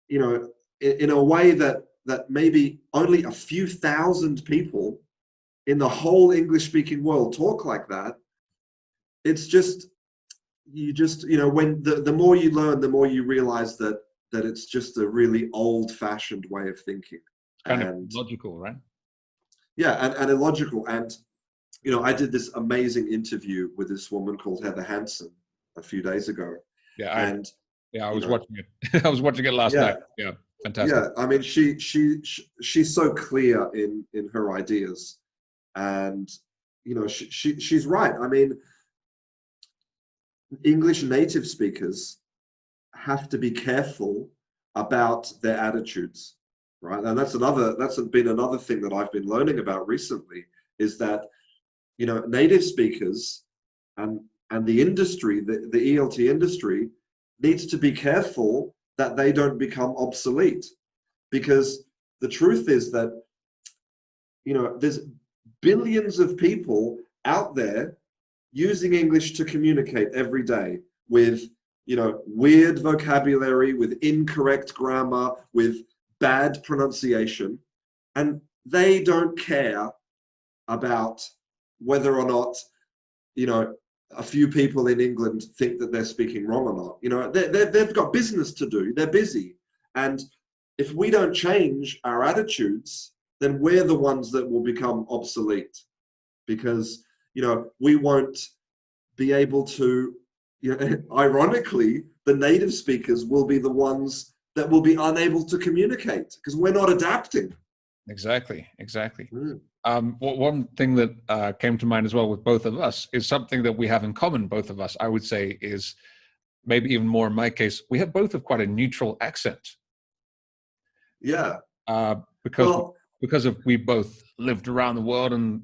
in a way that maybe only a few thousand people in the whole English-speaking world talk like that. It's just, when the more you learn, the more you realize that it's just a really old-fashioned way of thinking. Kind of logical, right? Yeah, and illogical. And I did this amazing interview with this woman called Heather Hansen a few days ago. Yeah, I was watching it. I was watching it last night. Yeah. Fantastic. Yeah, I mean, she's so clear in her ideas, and she's right. I mean, English native speakers have to be careful about their attitudes, right? And that's been another thing that I've been learning about recently, is that native speakers and the industry, the ELT industry, needs to be careful that they don't become obsolete, because the truth is that there's billions of people out there using English to communicate every day with weird vocabulary, with incorrect grammar, with bad pronunciation, and they don't care about whether or not a few people in England think that they're speaking wrong or not. They've got business to do. They're busy, and if we don't change our attitudes, then we're the ones that will become obsolete, because we won't be able to. Ironically, the native speakers will be the ones that will be unable to communicate because we're not adapting. Exactly. One thing that came to mind as well with both of us is something that we have in common, both of us, I would say, is maybe even more in my case, we have both of quite a neutral accent. Yeah. Because of we both lived around the world, and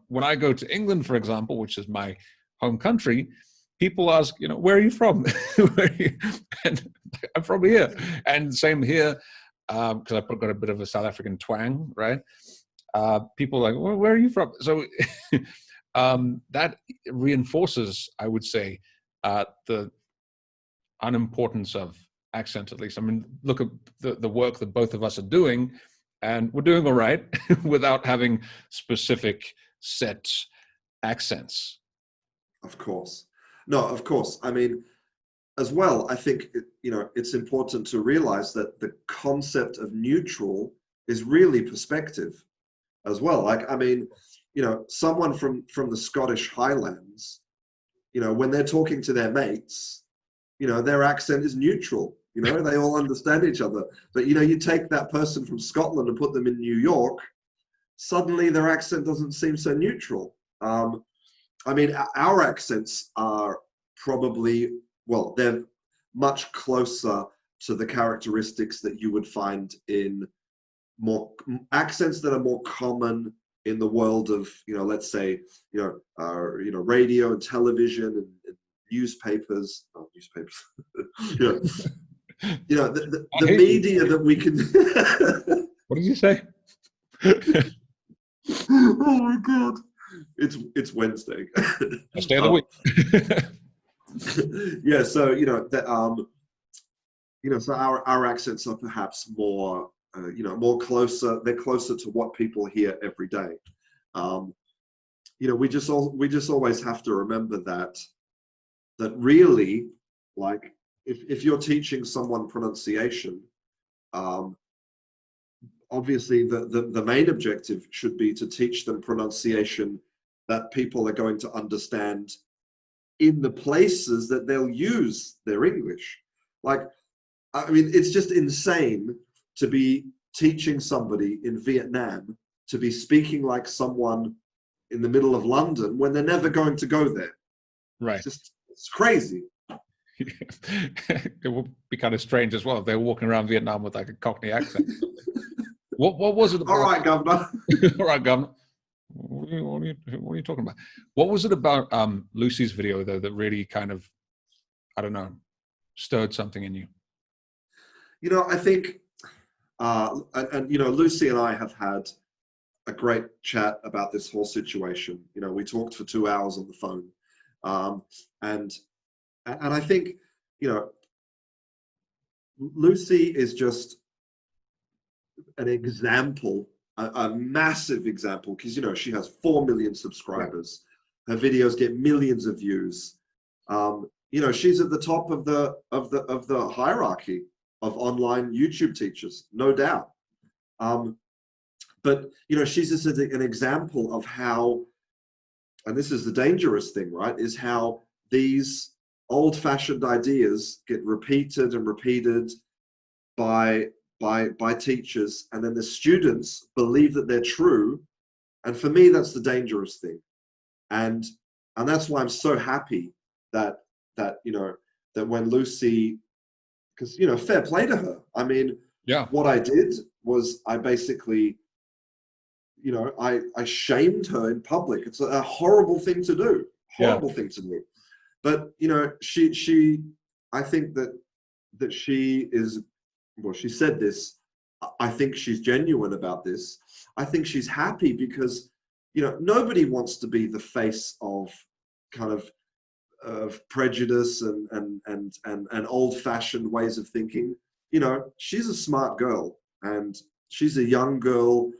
when I go to England, for example, which is my home country, people ask, where are you from? And I'm from here. And same here, because I've got a bit of a South African twang, right? People are like, well, where are you from? So that reinforces, I would say, the unimportance of accent, at least. I mean, look at the work that both of us are doing, and we're doing all right without having specific set accents. Of course. No, of course. I mean, as well, I think it's important to realize that the concept of neutral is really perspective as well. Like, I mean, someone from the Scottish Highlands, when they're talking to their mates, their accent is neutral. They all understand each other. But you take that person from Scotland and put them in New York, suddenly their accent doesn't seem so neutral. I mean, our accents are probably, well, they're much closer to the characteristics that you would find in more accents that are more common in the world of, let's say, radio and television and newspapers, the media that we can. What did you say? Oh my God. It's Wednesday. Best day of the week. Yeah, so so our accents are perhaps more more closer. They're closer to what people hear every day. We just always have to remember that really, like, if you're teaching someone pronunciation, obviously the main objective should be to teach them pronunciation that people are going to understand in the places that they'll use their English. Like, I mean, it's just insane to be teaching somebody in Vietnam to be speaking like someone in the middle of London when they're never going to go there. Right. It's crazy. It would be kind of strange as well if they're walking around Vietnam with like a Cockney accent. What was it about? All right, Governor. All right, Governor. What are you talking about? What was it about Lucy's video, though, that really kind of, I don't know, stirred something in you? I think, and Lucy and I have had a great chat about this whole situation. We talked for 2 hours on the phone, and I think, Lucy is just an example, a massive example, because she has 4 million subscribers. Her videos get millions of views. She's at the top of the hierarchy of online YouTube teachers, no doubt. But she's just an example of how, and this is the dangerous thing, right? Is how these old-fashioned ideas get repeated and repeated by by teachers, and then the students believe that they're true. And for me, that's the dangerous thing. And that's why I'm so happy that that when Lucy, because fair play to her. I mean, Yeah. what I did was I basically, I shamed her in public. It's a horrible thing to do. Horrible thing to do. But she I think that she is, well, she said this. I think she's genuine about this. I think she's happy because nobody wants to be the face of kind of prejudice and old-fashioned ways of thinking. She's a smart girl, and she's a young girl,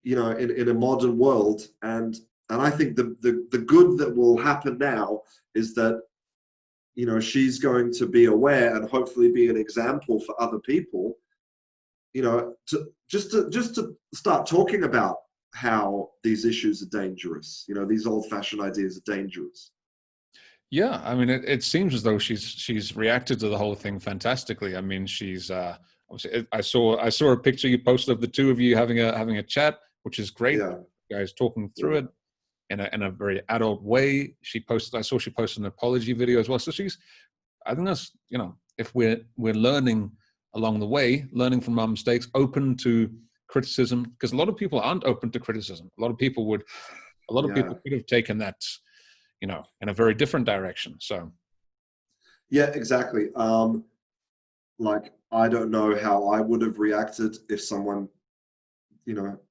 in a modern world, and I think the good that will happen now is that she's going to be aware and hopefully be an example for other people, to start talking about how these issues are dangerous. These old-fashioned ideas are dangerous. Yeah, I mean, it seems as though she's reacted to the whole thing fantastically. I mean, she's obviously, I saw a picture you posted of the two of you having a chat, which is great. Yeah. You guys talking through it in a very adult way. I saw she posted an apology video as well. So I think that's, if we're learning along the way, learning from our mistakes, open to criticism, because a lot of people aren't open to criticism. A lot of people could have taken that, in a very different direction. So. Yeah, exactly. Like, I don't know how I would have reacted if someone,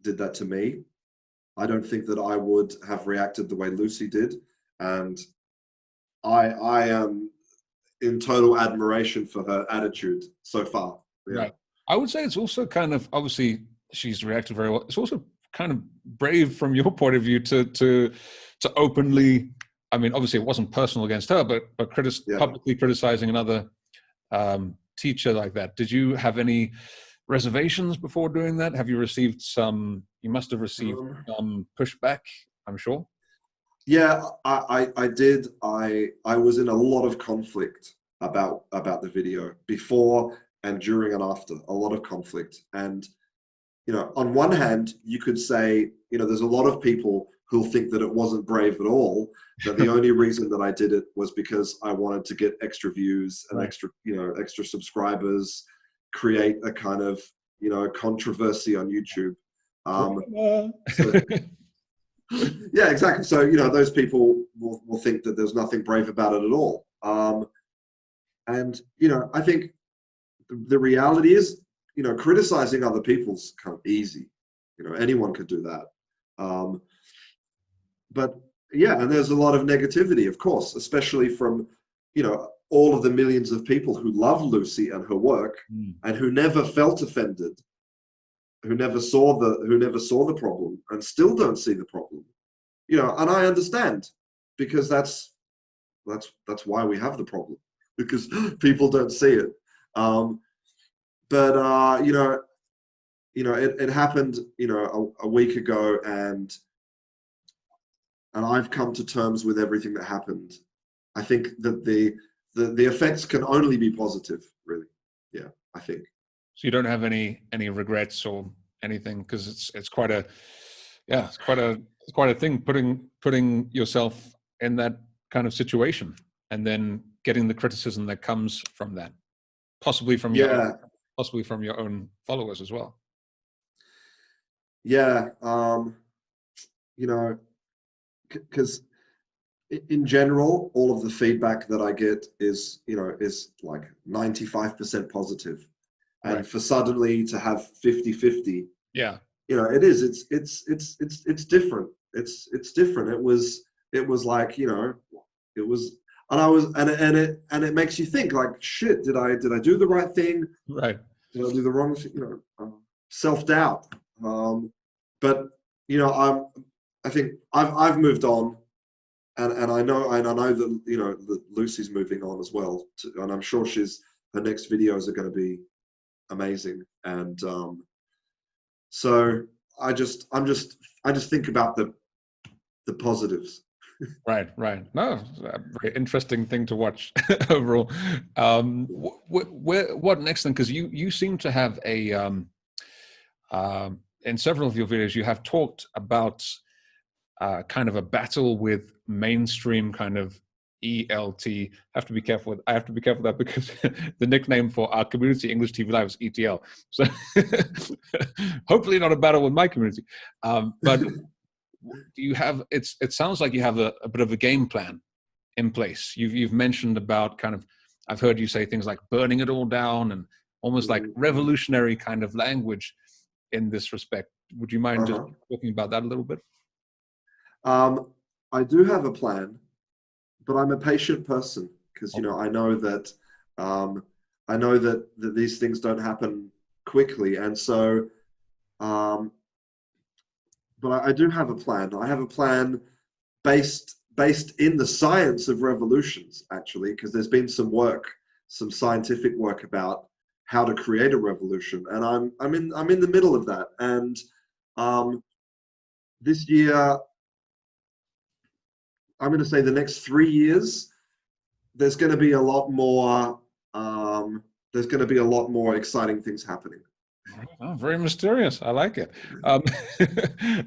did that to me. I don't think that I would have reacted the way Lucy did. And I am in total admiration for her attitude so far. Yeah. Right. I would say it's also kind of, obviously she's reacted very well. It's also kind of brave from your point of view to openly, I mean, obviously it wasn't personal against her, but publicly criticizing another teacher like that. Did you have any reservations before doing that? Have you received you must have received some pushback, I'm sure. Yeah, I did. I was in a lot of conflict about the video before and during and after. A lot of conflict. And on one hand, you could say, there's a lot of people who'll think that it wasn't brave at all, that the only reason that I did it was because I wanted to get extra views and extra subscribers, create a kind of controversy on YouTube. Yeah, exactly. So those people will think that there's nothing brave about it at all. And I think the reality is, criticizing other people's kind of easy. Anyone could do that. But yeah, and there's a lot of negativity, of course, especially from all of the millions of people who love Lucy and her work and who never felt offended, who never saw the problem and still don't see the problem. And I understand, because that's why we have the problem, because people don't see it. But it happened a week ago, and I've come to terms with everything that happened. I think that the effects can only be positive, really. Yeah, I think. So you don't have any regrets or anything, because it's quite a thing, putting yourself in that kind of situation and then getting the criticism that comes from that, possibly from your own followers as well. Yeah, because in general, all of the feedback that I get is like 95% positive. And Right. for suddenly to have 50-50, Yeah. it is, it's different. It's different. It was like, it was, and I was, and it makes you think, like, shit, did I do the right thing? Right. Did I do the wrong thing? Self-doubt. But I think I've moved on, and I know that that Lucy's moving on as well, and I'm sure her next videos are going to be amazing. And so I just think about the positives. Right, right. No, it's a very interesting thing to watch overall. What next then? Because you seem to have in several of your videos, you have talked about kind of a battle with mainstream kind of ELT. Have to be careful with, I have to be careful with that because the nickname for our community, English TV Live, is ETL. So hopefully not a battle with my community. But do you have, it sounds like you have a bit of a game plan in place. You've mentioned about kind of, I've heard you say things like burning it all down and almost like revolutionary kind of language in this respect. Would you mind just Uh-huh. talking about that a little bit? I do have a plan, but I'm a patient person because Okay. um, I know that these things don't happen quickly, and so um, but I do have a plan. I have a plan based in the science of revolutions, actually, because there's been some scientific work about how to create a revolution, and I'm in the middle of that. And um, this year, I'm going to say the next 3 years, there's going to be a lot more. There's going to be a lot more exciting things happening. Oh, very mysterious. I like it. Um,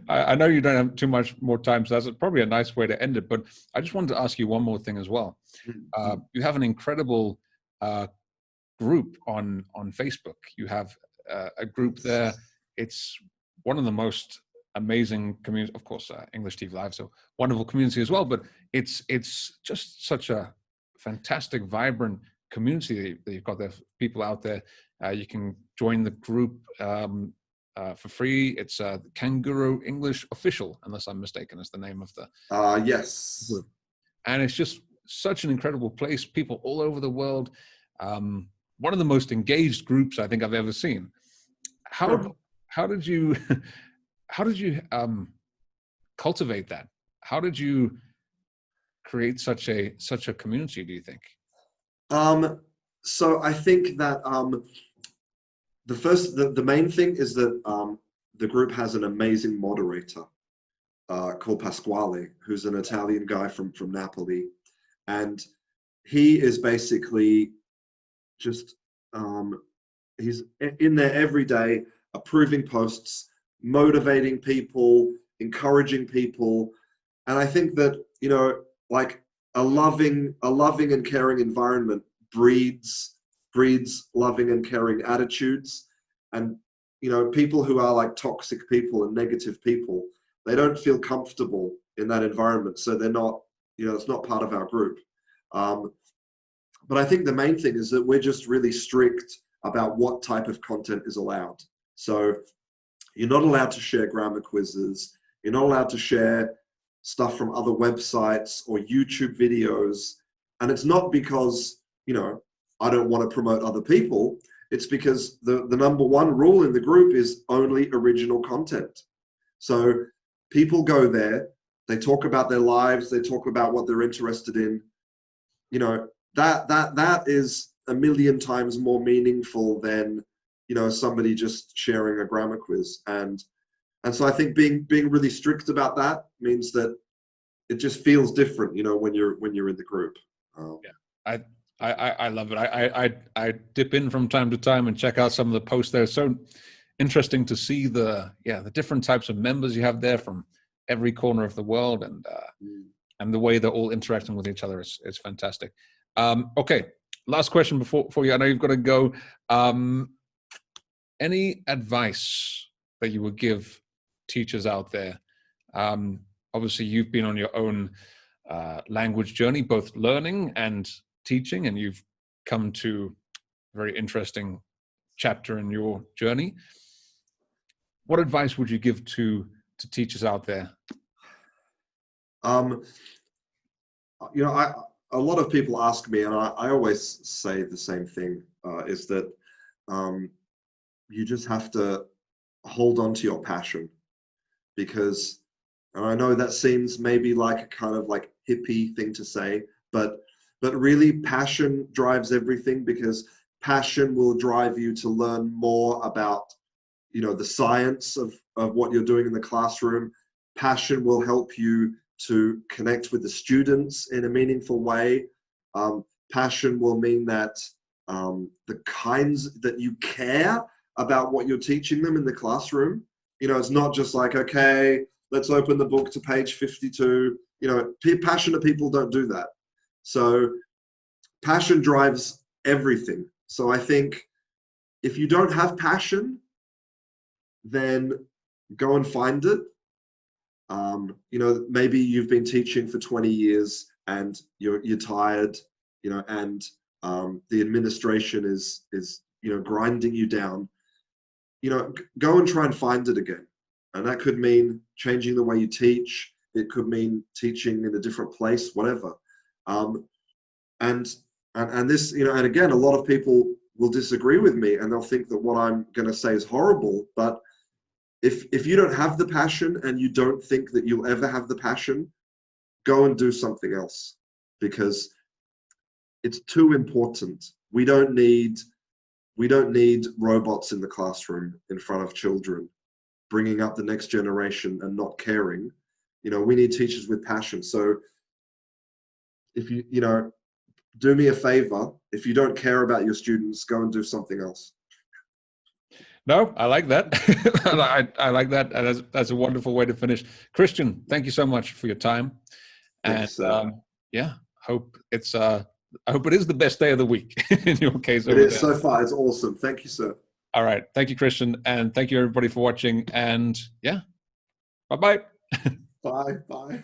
I know you don't have too much more time, so that's probably a nice way to end it. But I just wanted to ask you one more thing as well. Mm-hmm. You have an incredible group on Facebook. You have a group there. It's one of the most amazing communities, of course, English TV Live, so wonderful community as well. But it's just such a fantastic, vibrant community that you've got there. People out there, you can join the group for free. It's Canguro English Official, unless I'm mistaken, is the name of the Yes. group. And it's just such an incredible place. People all over the world. One of the most engaged groups I think I've ever seen. How Huh. how did you how did you cultivate that? How did you create such a community? Do you think? Um, so I think that the main thing is that the group has an amazing moderator called Pasquale, who's an Italian guy from Napoli, and he is basically just he's in there every day, approving posts, motivating people, encouraging people, and I think that like a loving and caring environment breeds loving and caring attitudes, and people who are like toxic people and negative people, they don't feel comfortable in that environment, so they're not, it's not part of our group. Um, but I think the main thing is that we're just really strict about what type of content is allowed. So you're not allowed to share grammar quizzes. You're not allowed to share stuff from other websites or YouTube videos. And it's not because, I don't want to promote other people. It's because the number one rule in the group is only original content. So people go there, they talk about their lives, they talk about what they're interested in. That is a million times more meaningful than somebody just sharing a grammar quiz. And so I think being really strict about that means that it just feels different, when you're in the group. Yeah, I love it. I dip in from time to time and check out some of the posts there. It's so interesting to see the different types of members you have there from every corner of the world, and the way they're all interacting with each other is fantastic. Okay, last question before you. I know you've got to go. Any advice that you would give teachers out there? Obviously, you've been on your own language journey, both learning and teaching, and you've come to a very interesting chapter in your journey. What advice would you give to teachers out there? Um, a lot of people ask me, and I always say the same thing, is that you just have to hold on to your passion, because, and I know that seems maybe like a kind of like hippie thing to say, but really passion drives everything, because passion will drive you to learn more about the science of what you're doing in the classroom. Passion will help you to connect with the students in a meaningful way. Passion will mean that the kinds that you care about what you're teaching them in the classroom. It's not just like, okay, let's open the book to page 52. Passionate people don't do that. So passion drives everything. So I think if you don't have passion, then go and find it. Maybe you've been teaching for 20 years and you're tired, and the administration is grinding you down. Go and try and find it again. And that could mean changing the way you teach. It could mean teaching in a different place, whatever. And this, and again, a lot of people will disagree with me and they'll think that what I'm going to say is horrible. But if you don't have the passion and you don't think that you'll ever have the passion, go and do something else, because it's too important. We don't need robots in the classroom in front of children, bringing up the next generation and not caring. We need teachers with passion. So if you do me a favor, if you don't care about your students, go and do something else. No, I like that. I like that. And that's a wonderful way to finish. Christian, thank you so much for your time. Thanks, and I hope it is the best day of the week in your case. It is so far. It's awesome. Thank you, sir. All right. Thank you, Christian. And thank you, everybody, for watching. And yeah, bye-bye. Bye. Bye.